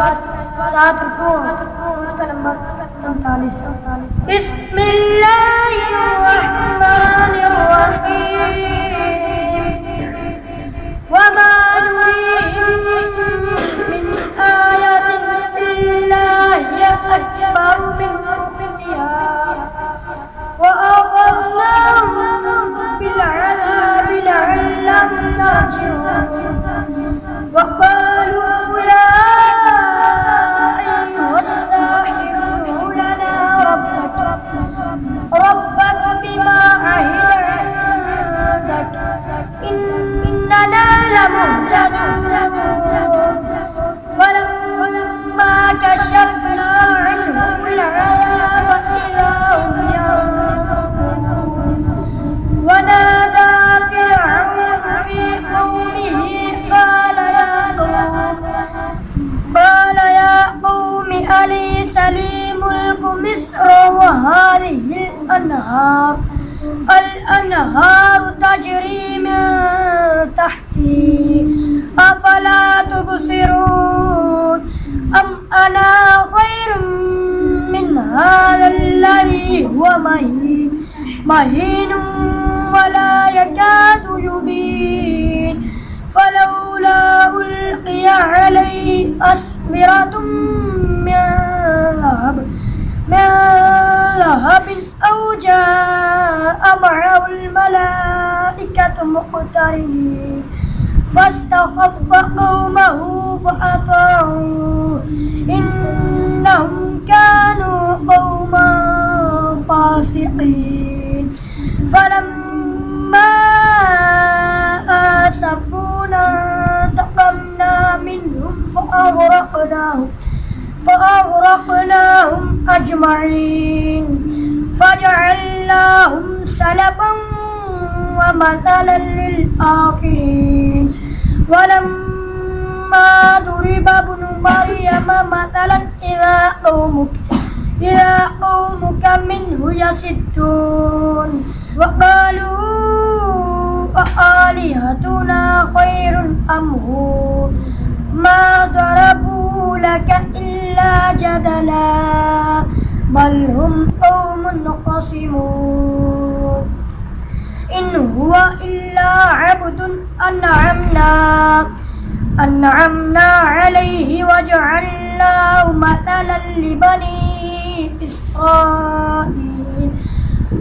7 रुकू नंबर 43। बिस्मिल्लाहिर्रहमानिर्रहीम वमा नुरीहिम मिन आयतिन इल्ला हिया अकबरु मिन उख्तिहा وأخذناهم بالعذاب لعلهم يرجعون وقالوا يا أيها الساحر ادع لنا ربك بما عهد عندك إننا لمهتدون فلما كشفنا عنهم العذاب إذا هم ونادى فرعون في قومه قال يا قوم أليس لي ملك مصر وهذه الأنهار تجري من تحتي أفلا تبصرون أم أنا خير من هذا الذي هو مهين ولا يكاد يبين فلولا ألقي عليه أسورة من ذهب أو جاء معه الملائكة مقترنين فاستخف قومه فأطاعوه إنهم كانوا قوما فاسقين فلما آسفونا انتقمنا منهم فأغرقناهم أجمعين فجعلناهم سلفا ومثلا للآخرين ولما ضرب ابن مريم مثلا إذا قومك منه يصدون وقالوا أآلهتنا خير أم هو ما ضربوا لك إلا جدلا بل هم قوم خصمون إن هو إلا عبد أنعمنا عليه وجعلناه مثلا لبني إسرائيل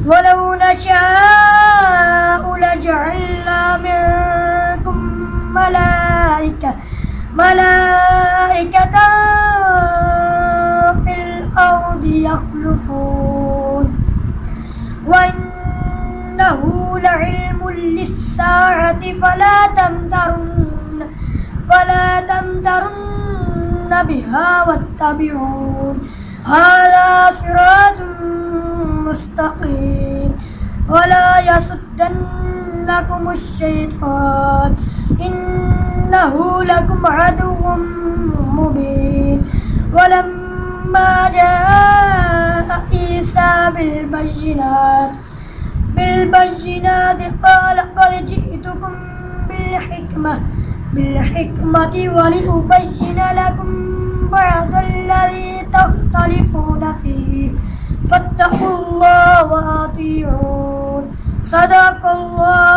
ولو نشاء لجعلنا منكم ملائكة في الأرض يخلفون وإنه لعلم للساعة فلا تمترن بها واتبعون هذا صراط مستقيم ولا يصدنكم الشيطان إنه لكم عدو مبين ولما جاء عيسى بالبينات قال قد جئتكم بالحكمة ولأبين لكم بعض الذي تختلفون فيه فاتقوا الله وأطيعون صدق الله